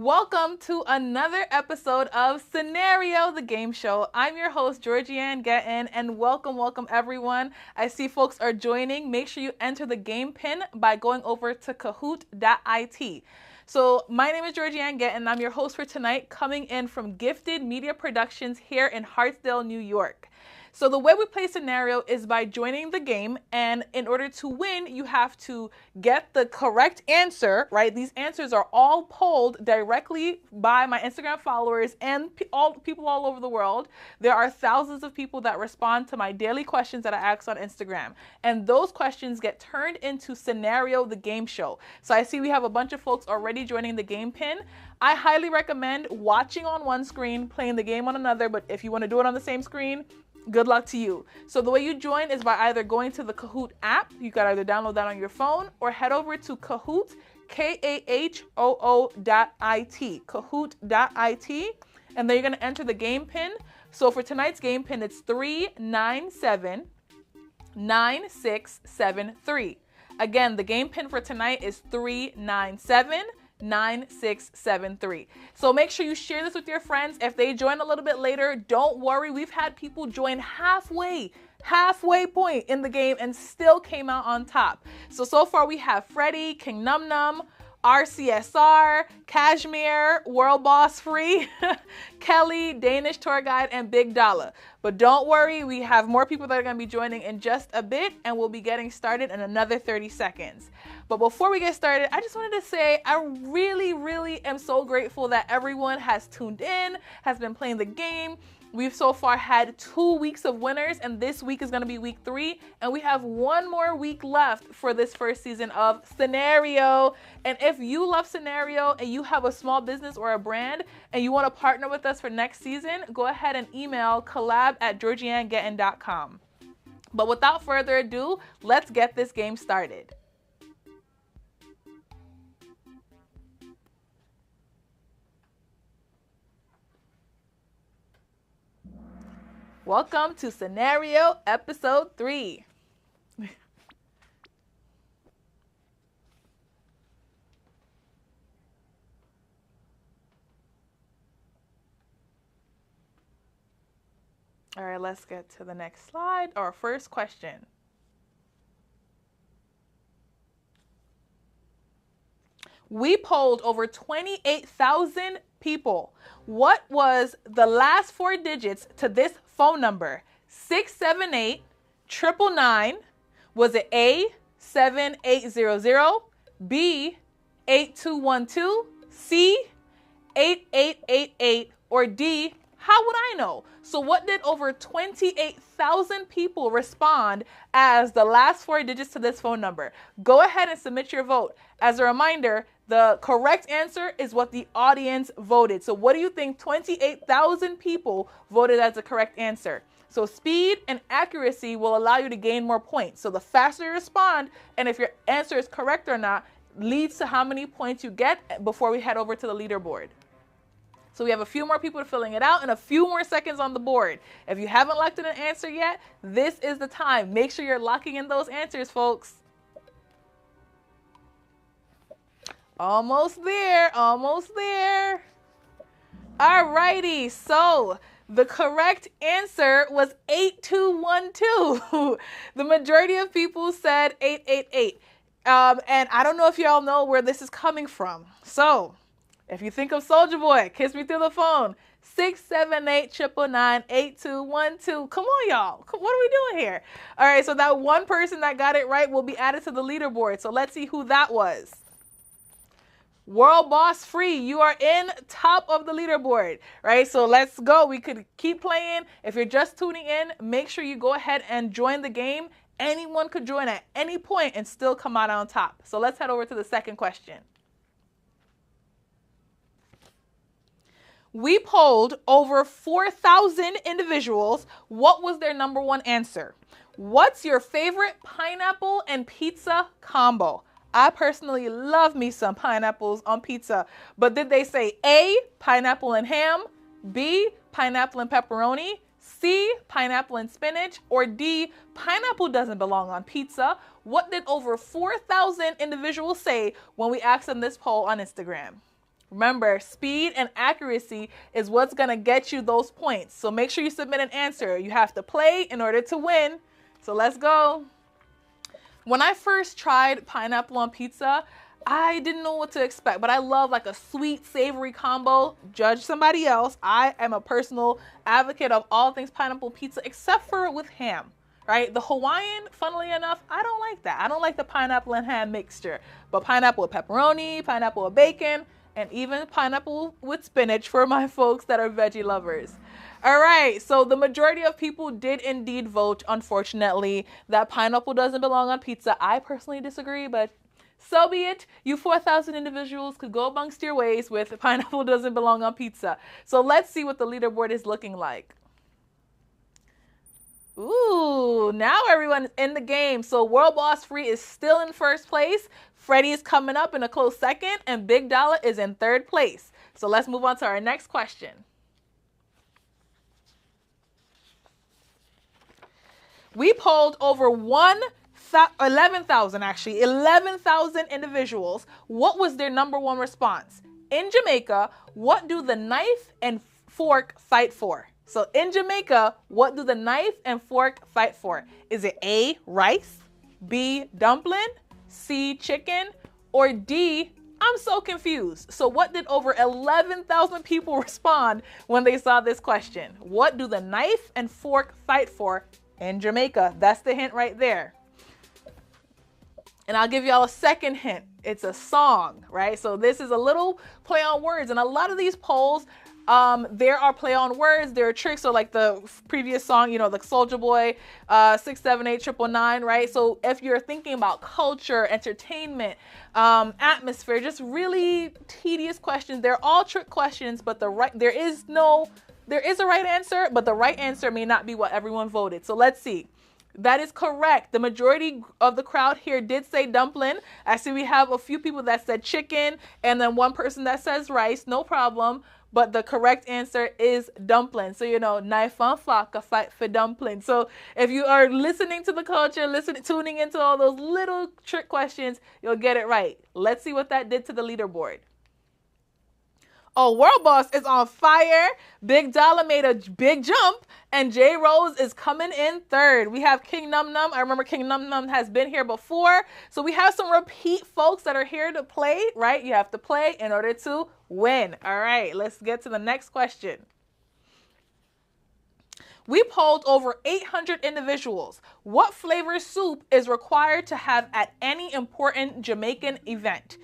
Welcome to another episode of Scenario, the game show. I'm your host, Georgie-Ann Getton, and welcome everyone. I see folks are joining. Make sure you enter the game pin by going over to kahoot.it. So my name is Georgie-Ann Getton, and I'm your host for tonight, coming in from Gifted Media Productions here in Hartsdale, New York. So the way we play Scenario is by joining the game, and in order to win, you have to get the correct answer, right? These answers are all polled directly by my Instagram followers and all people all over the world. There are thousands of people that respond to my daily questions that I ask on Instagram, and those questions get turned into Scenario, the game show. So I see we have a bunch of folks already joining the game pin. I highly recommend watching on one screen, playing the game on another, but if you want to do it on the same screen, good luck to you. So the way you join is by either going to the Kahoot app. You can either download that on your phone or head over to Kahoot, Kahoo.it, Kahoot.it, and then you're going to enter the game pin. So for tonight's game pin, it's 3979673. Again, the game pin for tonight is 3979673. So make sure you share this with your friends. If they join a little bit later, don't worry. We've had people join halfway point in the game and still came out on top. So far we have Freddie, King Num Num, RCSR, Kashmir, World Boss Free, Kelly, Danish Tour Guide, and Big Dollar. But don't worry, we have more people that are going to be joining in just a bit, and we'll be getting started in another 30 seconds. But before we get started, I just wanted to say I really am so grateful that everyone has tuned in, has been playing the game. We've so far had 2 weeks of winners, and this week is going to be week 3, and we have one more week left for this first season of Scenario. And if you love Scenario and you have a small business or a brand and you want to partner with us for next season, go ahead and email collab@georgieanngetton.com. But without further ado, let's get this game started. Welcome to Scenario Episode 3. All right, let's get to the next slide. Our first question. We polled over 28,000 people. What was the last 4 digits to this phone number? 678 999. Was it A, 7800, B, 8212, C, 8888, or D, how would I know? So what did over 28,000 people respond as the last 4 digits to this phone number? Go ahead and submit your vote. As a reminder, the correct answer is what the audience voted. So what do you think 28,000 people voted as the correct answer? So speed and accuracy will allow you to gain more points. So the faster you respond, and if your answer is correct or not, leads to how many points you get before we head over to the leaderboard. So we have a few more people filling it out and a few more seconds on the board. If you haven't locked in an answer yet, this is the time. Make sure you're locking in those answers, folks. Almost there. Alrighty, so the correct answer was 8212. The majority of people said 888. And I don't know if y'all know where this is coming from. So if you think of Soulja Boy, kiss me through the phone. 678 999 8212. Come on, y'all. What are we doing here? All right, so that one person that got it right will be added to the leaderboard. So let's see who that was. World Boss Free, you are in top of the leaderboard, right? So let's go. We could keep playing. If you're just tuning in, make sure you go ahead and join the game. Anyone could join at any point and still come out on top. So let's head over to the second question. We polled over 4,000 individuals. What was their number one answer? What's your favorite pineapple and pizza combo? I personally love me some pineapples on pizza. But did they say A, pineapple and ham, B, pineapple and pepperoni, C, pineapple and spinach, or D, pineapple doesn't belong on pizza? What did over 4,000 individuals say when we asked them this poll on Instagram? Remember, speed and accuracy is what's going to get you those points. So make sure you submit an answer. You have to play in order to win. So let's go. When I first tried pineapple on pizza, I didn't know what to expect, but I love like a sweet, savory combo. Judge somebody else. I am a personal advocate of all things pineapple pizza, except for with ham, right? The Hawaiian, funnily enough, I don't like that. I don't like the pineapple and ham mixture, but pineapple with pepperoni, pineapple with bacon, and even pineapple with spinach for my folks that are veggie lovers. All right, so the majority of people did indeed vote, unfortunately, that pineapple doesn't belong on pizza. I personally disagree, but so be it. You 4,000 individuals could go amongst your ways with pineapple doesn't belong on pizza. So let's see what the leaderboard is looking like. Ooh, now everyone is in the game. So World Boss Free is still in first place. Freddie is coming up in a close second, and Big Dollar is in third place. So let's move on to our next question. We polled over 11,000 individuals. What was their number one response? In Jamaica, what do the knife and fork fight for? So in Jamaica, what do the knife and fork fight for? Is it A, rice, B, dumpling, C, chicken, or D, I'm so confused. So what did over 11,000 people respond when they saw this question? What do the knife and fork fight for in Jamaica? That's the hint right there. And I'll give y'all a second hint. It's a song, right? So this is a little play on words. And a lot of these polls, there are play on words, there are tricks. So like the previous song, you know, like Soulja Boy, 678 right? So if you're thinking about culture, entertainment, atmosphere, just really tedious questions, they're all trick questions, but there is a right answer, but the right answer may not be what everyone voted. So let's see. That is correct. The majority of the crowd here did say dumpling. I see we have a few people that said chicken and then one person that says rice. No problem. But the correct answer is dumpling. So, you know, knife and fork, a fight for dumpling. So if you are listening to the culture, tuning into all those little trick questions, you'll get it right. Let's see what that did to the leaderboard. Oh, World Boss is on fire. Big Dollar made a big jump, and J Rose is coming in third. We have King Num Num. I remember King Num Num has been here before. So we have some repeat folks that are here to play, right? You have to play in order to win. All right, let's get to the next question. We polled over 800 individuals. What flavor soup is required to have at any important Jamaican event?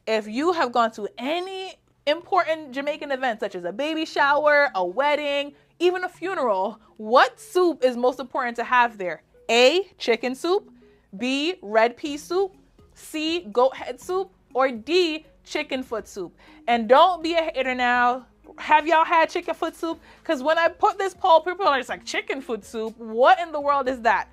If you have gone to any important Jamaican events such as a baby shower, a wedding, even a funeral, what soup is most important to have there? A, chicken soup, B, red pea soup, C, goat head soup, or D, chicken foot soup. And don't be a hater now. Have y'all had chicken foot soup? Because when I put this poll, people are just like, chicken foot soup? What in the world is that?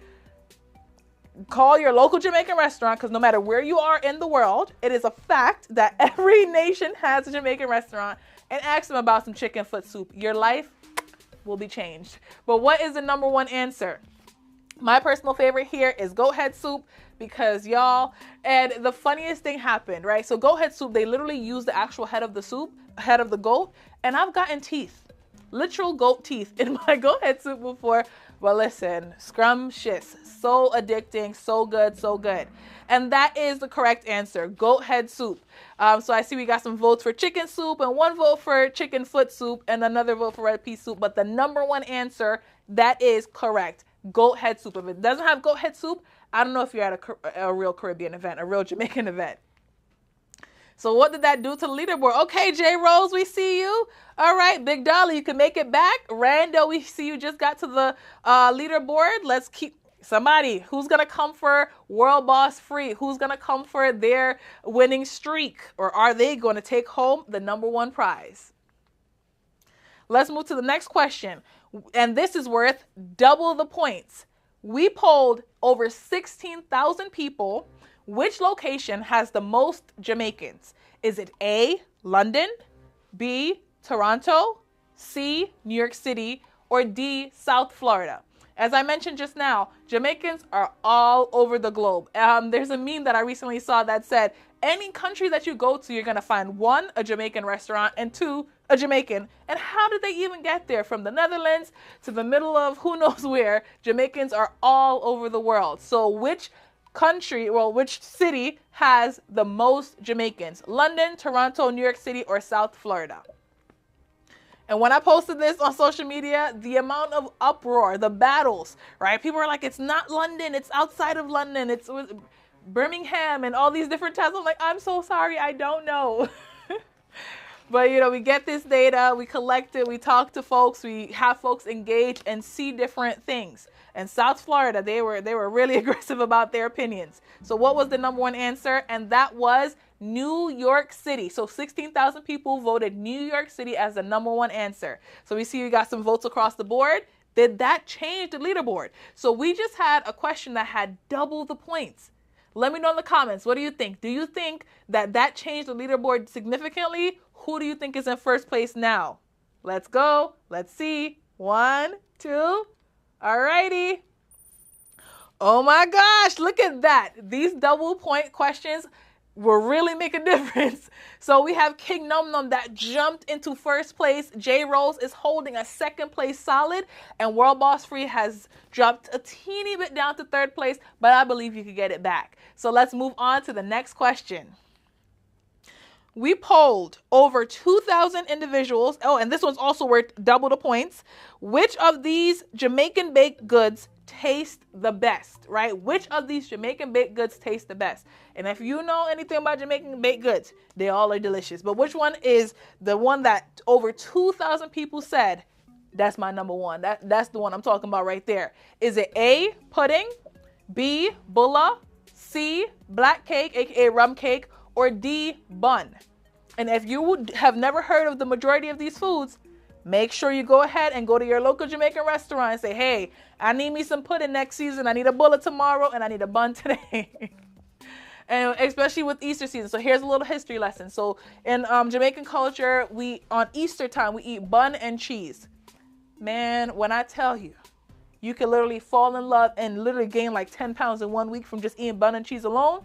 Call your local Jamaican restaurant, because no matter where you are in the world, it is a fact that every nation has a Jamaican restaurant, and ask them about some chicken foot soup. Your life will be changed. But what is the number one answer? My personal favorite here is goat head soup, because y'all, and the funniest thing happened, right? So goat head soup, they literally use the actual head of the soup, head of the goat, and I've gotten teeth, literal goat teeth in my goat head soup before. But listen, scrumptious, so addicting, so good, so good. And that is the correct answer, goat head soup. So I see we got some votes for chicken soup and one vote for chicken foot soup and another vote for red pea soup. But the number one answer, that is correct, goat head soup. If it doesn't have goat head soup, I don't know if you're at a real Caribbean event, a real Jamaican event. So what did that do to the leaderboard? Okay, J Rose, we see you. All right, Big Dolly, you can make it back. Rando, we see you just got to the leaderboard. Let's keep somebody who's going to come for World Boss Free. Who's going to come for their winning streak? Or are they going to take home the number one prize? Let's move to the next question. And this is worth double the points. We polled over 16,000 people. Which location has the most Jamaicans? Is it A, London, B, Toronto, C, New York City, or D, South Florida? As I mentioned just now, Jamaicans are all over the globe. There's a meme that I recently saw that said, any country that you go to, you're going to find one, a Jamaican restaurant, and two, a Jamaican. And how did they even get there? From the Netherlands to the middle of who knows where, Jamaicans are all over the world. So which country, well, which city has the most Jamaicans? London, Toronto, New York City, or South Florida? And when I posted this on social media, the amount of uproar, the battles, right? People are like, it's not London, it's outside of London, it's Birmingham and all these different towns. I'm like, I'm so sorry, I don't know. But, you know, we get this data, we collect it, we talk to folks, we have folks engage and see different things. And South Florida, they were really aggressive about their opinions. So what was the number one answer? And that was New York City. So 16,000 people voted New York City as the number one answer. So we see we got some votes across the board. Did that change the leaderboard? So we just had a question that had double the points. Let me know in the comments. What do you think? Do you think that changed the leaderboard significantly? Who do you think is in first place now? Let's go. Let's see. 1, 2. Alrighty. Oh my gosh, look at that. These double point questions will really make a difference. So we have King Num Num that jumped into first place. J Rose is holding a second place solid. And World Boss Free has dropped a teeny bit down to third place, but I believe you could get it back. So let's move on to the next question. We polled over 2,000 individuals. Oh, and this one's also worth double the points. Which of these Jamaican baked goods taste the best, right? Which of these Jamaican baked goods taste the best? And if you know anything about Jamaican baked goods, they all are delicious. But which one is the one that over 2,000 people said, that's my number one? That's the one I'm talking about right there. Is it A, pudding, B, bulla, C, black cake, aka rum cake, or D, bun? And if you have never heard of the majority of these foods, make sure you go ahead and go to your local Jamaican restaurant and say, hey, I need me some pudding next season. I need a bullet tomorrow and I need a bun today. And especially with Easter season. So here's a little history lesson. So in Jamaican culture, on Easter time, we eat bun and cheese. Man, when I tell you, you can literally fall in love and literally gain like 10 pounds in 1 week from just eating bun and cheese alone.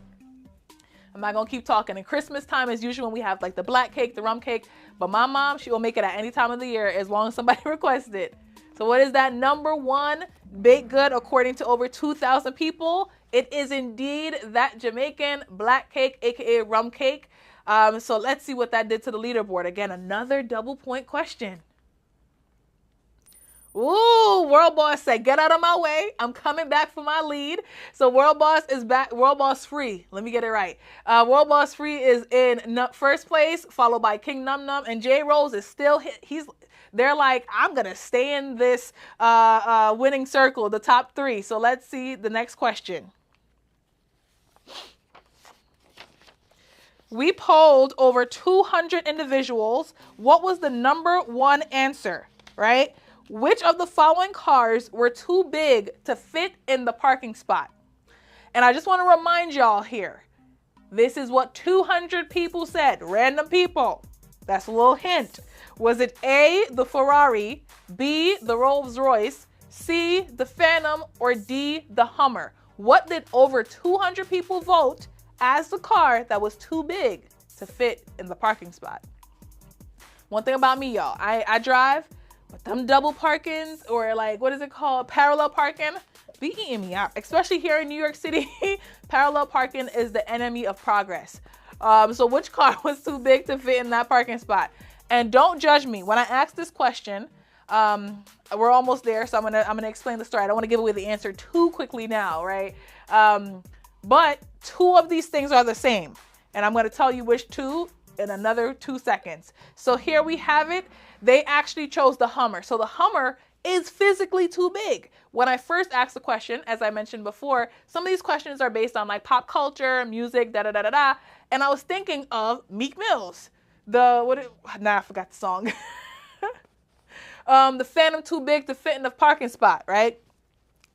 I'm not going to keep talking. And Christmas time is usually when we have like the black cake, the rum cake. But my mom, she will make it at any time of the year as long as somebody requests it. So what is that number one baked good according to over 2,000 people? It is indeed that Jamaican black cake, aka rum cake. So let's see what that did to the leaderboard. Again, another double point question. Ooh, World Boss said, get out of my way. I'm coming back for my lead. So World Boss is back. World Boss Free. Let me get it right. World Boss Free is in first place, followed by King Num Num. And J Rose is still, they're like, I'm going to stay in this winning circle, the top three. So let's see the next question. We polled over 200 individuals. What was the number one answer, right? Which of the following cars were too big to fit in the parking spot? And I just want to remind y'all here, this is what 200 people said, random people. That's a little hint. Was it A, the Ferrari, B, the Rolls Royce, C, the Phantom, or D, the Hummer? What did over 200 people vote as the car that was too big to fit in the parking spot? One thing about me, y'all, I drive. But them double parkings or like, what is it called? Parallel parking, be eating me out. Especially here in New York City, parallel parking is the enemy of progress. So which car was too big to fit in that parking spot? And don't judge me. When I ask this question, we're almost there. So I'm gonna explain the story. I don't want to give away the answer too quickly now, right? But two of these things are the same. And I'm going to tell you which two in another 2 seconds. So here we have it. They actually chose the Hummer. So the Hummer is physically too big. When I first asked the question, as I mentioned before, some of these questions are based on like pop culture, music, da-da-da-da-da. And I was thinking of Meek Mill's. I forgot the song. The Phantom too big to fit in the parking spot, right?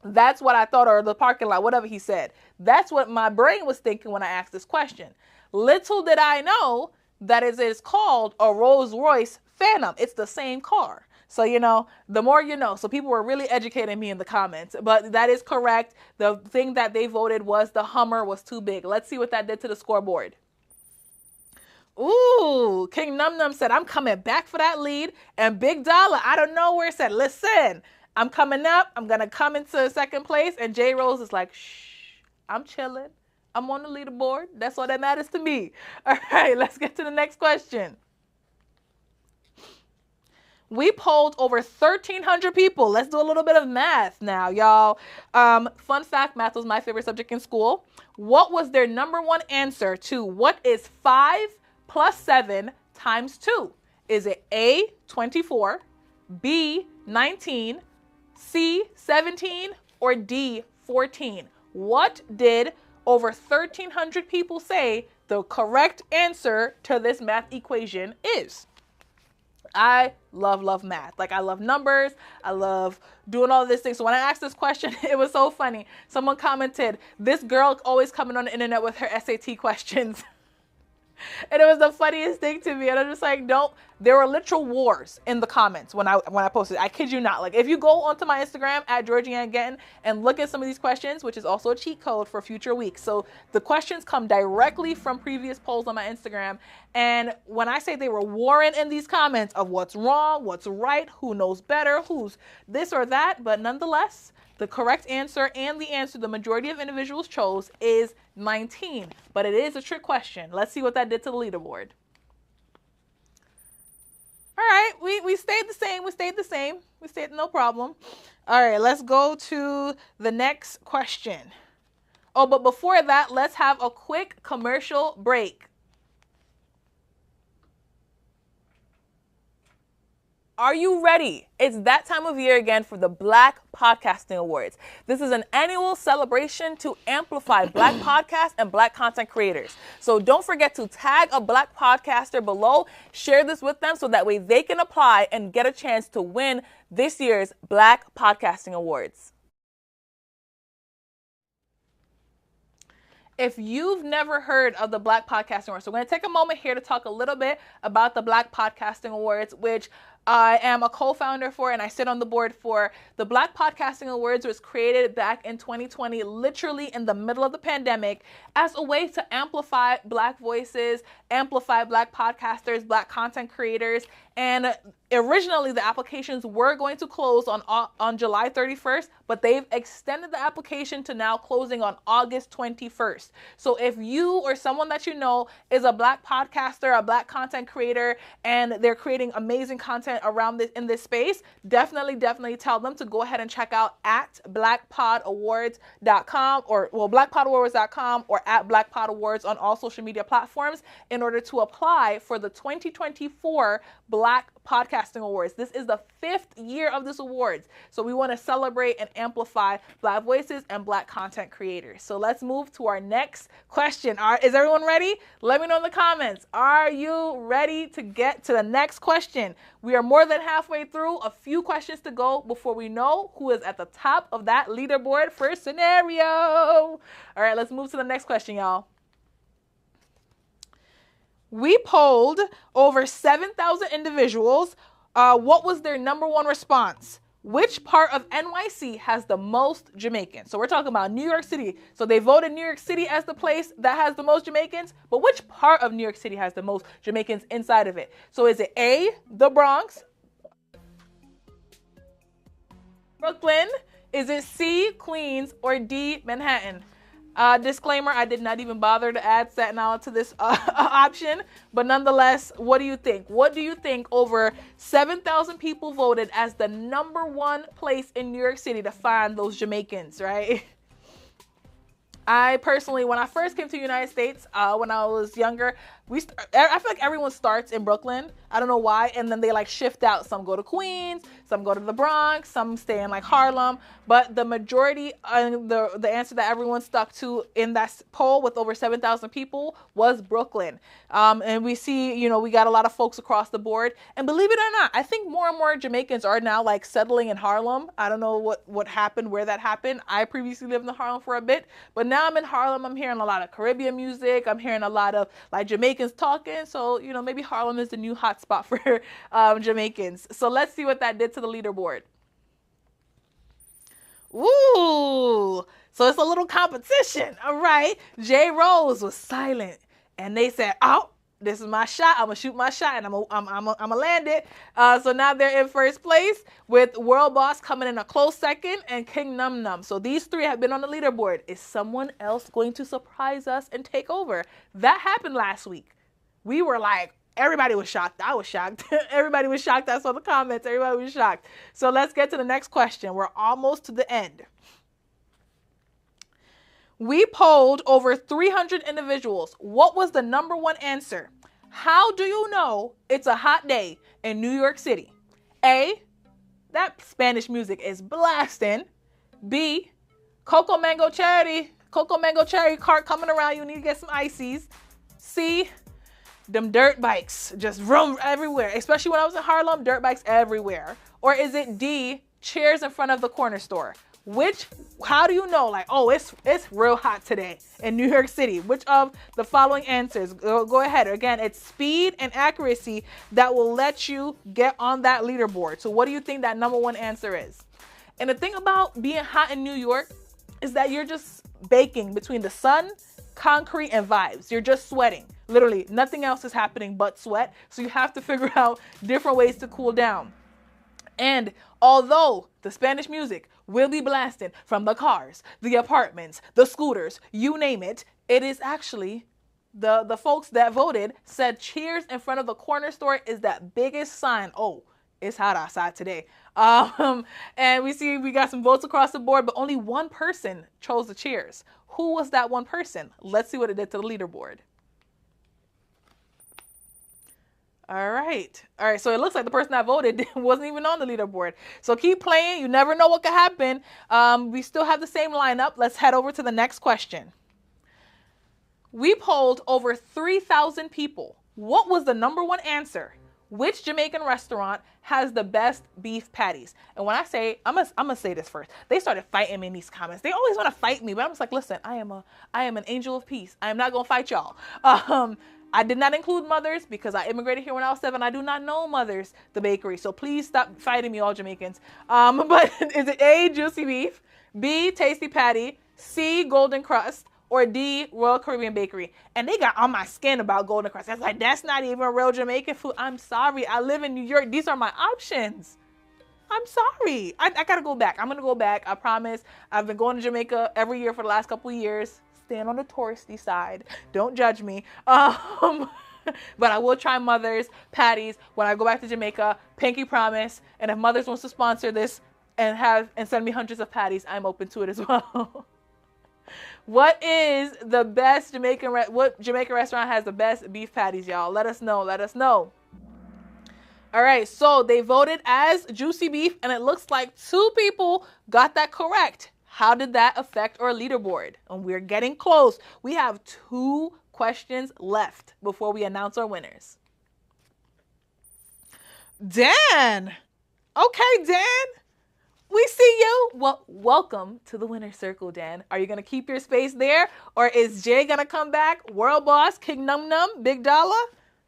That's what I thought, or the parking lot, whatever he said. That's what my brain was thinking when I asked this question. Little did I know that it is called a Rolls Royce Phantom. It's the same car. So, the more you know. So people were really educating me in the comments. But that is correct. The thing that they voted was the Hummer was too big. Let's see what that did to the scoreboard. Ooh, King Num Num said, I'm coming back for that lead. And Big Dollar out of nowhere said, listen, I'm coming up. I'm going to come into second place. And J Rose is like, shh, I'm chilling. I'm on the leaderboard. That's all that matters to me. All right, let's get to the next question. We polled over 1,300 people. Let's do a little bit of math now, y'all. Fun fact, math was my favorite subject in school. What was their number one answer to what is 5 plus 7 times 2? Is it A, 24, B, 19, C, 17, or D, 14? What did over 1,300 people say the correct answer to this math equation is? I love math. Like, I love numbers. I love doing all this things. So when I asked this question, it was so funny. Someone commented, this girl always coming on the internet with her SAT questions. And it was the funniest thing to me. And I'm just like, don't. There were literal wars in the comments when I posted. I kid you not. Like, if you go onto my Instagram at Georgie-Ann Getton and look at some of these questions, which is also a cheat code for future weeks. So the questions come directly from previous polls on my Instagram. And when I say they were warring in these comments of what's wrong, what's right, who knows better, who's this or that, but nonetheless, the correct answer and the answer the majority of individuals chose is 19. But it is a trick question. Let's see what that did to the leaderboard. All right, we stayed the same. We stayed no problem. All right, let's go to the next question. Oh, but before that, let's have a quick commercial break. Are you ready? It's that time of year again for the Black Podcasting Awards. This is an annual celebration to amplify Black podcasts and Black content creators. So don't forget to tag a Black podcaster below, share this with them so that way they can apply and get a chance to win this year's Black Podcasting Awards. If you've never heard of the Black Podcasting Awards, so we're going to take a moment here to talk a little bit about the Black Podcasting Awards, which I am a co-founder for, and I sit on the board for. The Black Podcasting Awards was created back in 2020, literally in the middle of the pandemic, as a way to amplify Black voices, amplify Black podcasters, Black content creators. And originally, the applications were going to close on July 31st, but they've extended the application to now closing on August 21st. So if you or someone that you know is a Black podcaster, a Black content creator, and they're creating amazing content around this in this space, definitely tell them to go ahead and check out at blackpodawards.com or blackpodawards.com or at blackpodawards on all social media platforms in order to apply for the 2024 Black Podcasting Awards. This is the 5th year of this awards. So we want to celebrate and amplify Black voices and Black content creators. So let's move to our next question. Is everyone ready? Let me know in the comments. Are you ready to get to the next question? We are more than halfway through. A few questions to go before we know who is at the top of that leaderboard for scenario. All right, let's move to the next question, y'all. We polled over 7,000 individuals. What was their number one response? Which part of NYC has the most Jamaicans? So we're talking about New York City. So they voted New York City as the place that has the most Jamaicans. But which part of New York City has the most Jamaicans inside of it? So is it A, the Bronx, Brooklyn? Is it C, Queens, or D, Manhattan? Disclaimer, I did not even bother to add Staten Island to this option, but nonetheless, what do you think? What do you think over 7,000 people voted as the number one place in New York City to find those Jamaicans, right? I personally, when I first came to the United States, when I was younger, I feel like everyone starts in Brooklyn. I don't know why. And then they like shift out. Some go to Queens, some go to the Bronx, some stay in like Harlem. But the majority, the answer that everyone stuck to in that poll with over 7,000 people was Brooklyn. And we see, we got a lot of folks across the board. And believe it or not, I think more and more Jamaicans are now like settling in Harlem. I don't know what happened, where that happened. I previously lived in Harlem for a bit, but now now I'm in Harlem. I'm hearing a lot of Caribbean music. I'm hearing a lot of like Jamaicans talking. So, maybe Harlem is the new hotspot for Jamaicans. So let's see what that did to the leaderboard. Ooh, so it's a little competition. All right. J. Rose was silent. And they said, oh, this is my shot. I'm going to shoot my shot and I'm going to land it. So now they're in first place with World Boss coming in a close second and King Num Num. So these three have been on the leaderboard. Is someone else going to surprise us and take over? That happened last week. We were like, everybody was shocked. I was shocked. Everybody was shocked. I saw the comments. Everybody was shocked. So let's get to the next question. We're almost to the end. We polled over 300 individuals. What was the number one answer? How do you know it's a hot day in New York City? A, that Spanish music is blasting. B, Cocoa Mango Cherry cart coming around. You need to get some ices. C, them dirt bikes just roam everywhere. Especially when I was in Harlem, dirt bikes everywhere. Or is it D, chairs in front of the corner store? How do you know, like, oh, it's real hot today in New York City? Which of the following answers? Go ahead. Again, it's speed and accuracy that will let you get on that leaderboard. So what do you think that number one answer is? And the thing about being hot in New York is that you're just baking between the sun, concrete, and vibes. You're just sweating. Literally, nothing else is happening but sweat. So you have to figure out different ways to cool down. And although the Spanish music will be blasted from the cars, the apartments, the scooters, you name it, it is actually the folks that voted said cheers in front of the corner store is that biggest sign. Oh, it's hot outside today. And we got some votes across the board, but only one person chose the cheers. Who was that one person? Let's see what it did to the leaderboard. All right. So it looks like the person that voted wasn't even on the leaderboard. So keep playing. You never know what could happen. We still have the same lineup. Let's head over to the next question. We polled over 3,000 people. What was the number one answer? Which Jamaican restaurant has the best beef patties? And when I say, I'm gonna say this first. They started fighting me in these comments. They always want to fight me, but I'm just like, listen, I am an angel of peace. I am not gonna fight y'all. I did not include Mother's because I immigrated here when I was 7. I do not know Mother's, the bakery. So please stop fighting me, all Jamaicans. But is it A, juicy beef, B, tasty patty, C, golden crust, or D, Royal Caribbean Bakery? And they got on my skin about golden crust. I was like, that's not even real Jamaican food. I'm sorry. I live in New York. These are my options. I'm sorry. I got to go back. I'm going to go back. I promise. I've been going to Jamaica every year for the last couple of years. Stand on the touristy side. Don't judge me. But I will try Mother's, patties when I go back to Jamaica. Pinky promise. And if Mother's wants to sponsor this and send me hundreds of patties, I'm open to it as well. What is the best what Jamaican restaurant has the best beef patties, y'all? Let us know. Let us know. All right, so they voted as juicy beef, and it looks like 2 people got that correct. How did that affect our leaderboard? And we're getting close. We have 2 questions left before we announce our winners. Dan. Okay, Dan. We see you. Well, welcome to the winner's circle, Dan. Are you going to keep your space there? Or is Jay going to come back? World Boss, King Num Num, Big Dollar?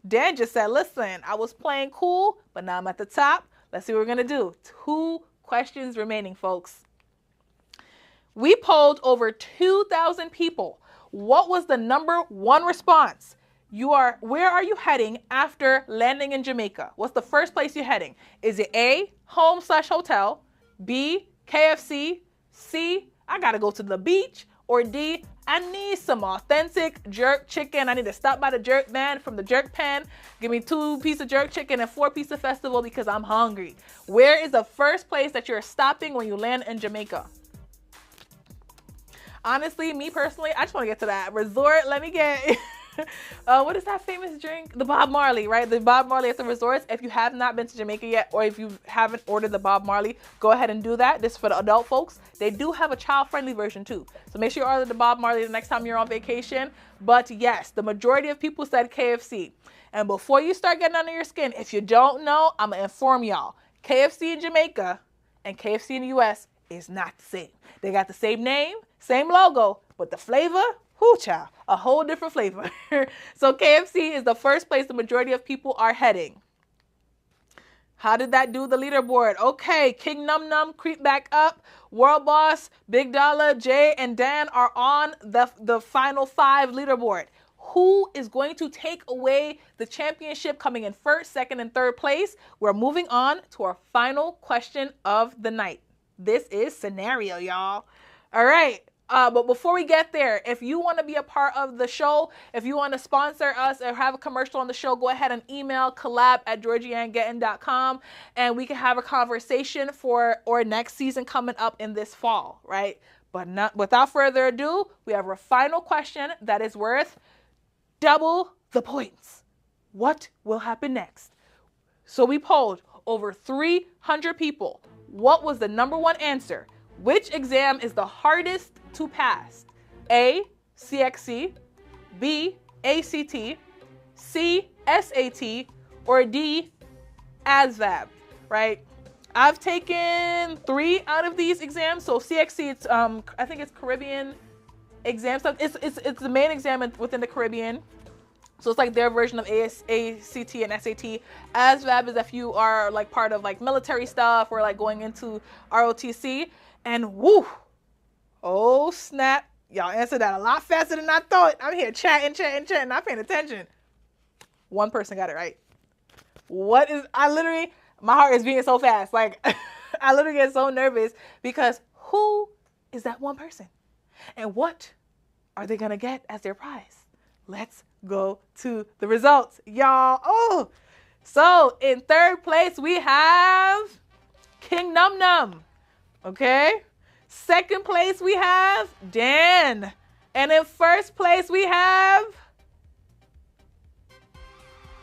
Dan just said, listen, I was playing cool, but now I'm at the top. Let's see what we're going to do. 2 questions remaining, folks. We polled over 2,000 people. What was the number one response? Where are you heading after landing in Jamaica? What's the first place you're heading? Is it A, home/hotel, B, KFC, C, I gotta go to the beach, or D, I need some authentic jerk chicken. I need to stop by the jerk man from the jerk pan. Give me 2 pieces of jerk chicken and 4 pieces of festival because I'm hungry. Where is the first place that you're stopping when you land in Jamaica? Honestly, me personally, I just want to get to that resort. Let me get, what is that famous drink? The Bob Marley, right? The Bob Marley at the resorts. If you have not been to Jamaica yet, or if you haven't ordered the Bob Marley, go ahead and do that. This is for the adult folks. They do have a child-friendly version too. So make sure you order the Bob Marley the next time you're on vacation. But yes, the majority of people said KFC. And before you start getting under your skin, if you don't know, I'm going to inform y'all. KFC in Jamaica and KFC in the US is not the same. They got the same name, same logo, But the flavor, whoo child, a whole different flavor. So KFC is the first place the majority of people are heading. How did that do the leaderboard? Okay, King Num Num creep back up. World Boss, Big Dollar, Jay, and Dan are on the final 5 leaderboard. Who is going to take away the championship coming in first, second, and third place? We're moving on to our final question of the night. This is scenario, y'all. All right. But before we get there, if you want to be a part of the show, if you want to sponsor us or have a commercial on the show, go ahead and email collab@georgie-ann-getton.com and we can have a conversation for our next season coming up in this fall, right? But without further ado, we have our final question that is worth double the points. What will happen next? So we polled over 300 people. What was the number one answer? Which exam is the hardest to pass? A, CXC, B, ACT, C, SAT, or D, ASVAB, right? I've taken 3 out of these exams. So CXC, it's I think it's Caribbean exam stuff. It's the main exam within the Caribbean. So it's like their version of ACT and SAT. ASVAB is if you are like part of like military stuff or like going into ROTC. And woo, oh snap, y'all answered that a lot faster than I thought. I'm here chatting, not paying attention. One person got it right. My heart is beating so fast. Like, I literally get so nervous because who is that one person? And what are they gonna get as their prize? Let's go to the results, y'all. Oh, so in third place, we have King Num Num. Okay. Second place, we have Dan. And in first place, we have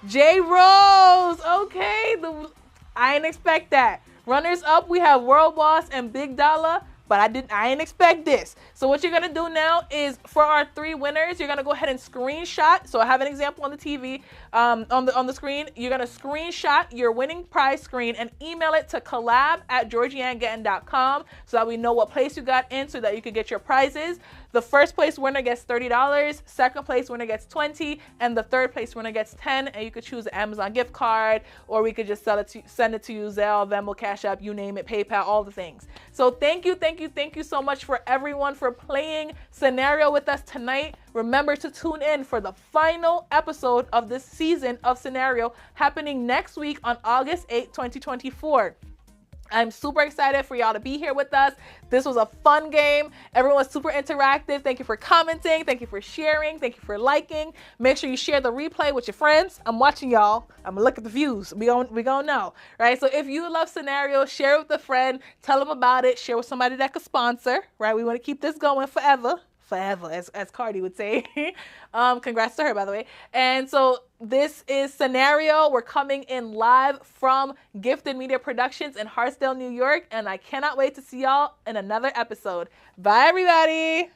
J Rose. Okay. I didn't expect that. Runners up, we have World Boss and Big Dollar. But I didn't expect this. So what you're gonna do now is for our 3 winners, you're gonna go ahead and screenshot. So I have an example on the TV, on the screen. You're gonna screenshot your winning prize screen and email it to collab@georgie-ann-getton.com so that we know what place you got in so that you could get your prizes. The first place winner gets $30, second place winner gets $20, and the third place winner gets $10. And you could choose an Amazon gift card, or we could just send it to you, Zelle, Venmo, Cash App, you name it, PayPal, all the things. So thank you so much for everyone for playing Scenario with us tonight. Remember to tune in for the final episode of this season of Scenario happening next week on August 8th, 2024. I'm super excited for y'all to be here with us. This was a fun game. Everyone was super interactive. Thank you for commenting. Thank you for sharing. Thank you for liking. Make sure you share the replay with your friends. I'm watching y'all. I'm gonna look at the views. We gonna know, right? So if you love Scenario, share it with a friend. Tell them about it. Share with somebody that could sponsor, right? We want to keep this going forever, as Cardi would say. Congrats to her, by the way. And so this is Scenario. We're coming in live from Gifted Media Productions in Hartsdale, New York, and I cannot wait to see y'all in another episode. Bye, everybody.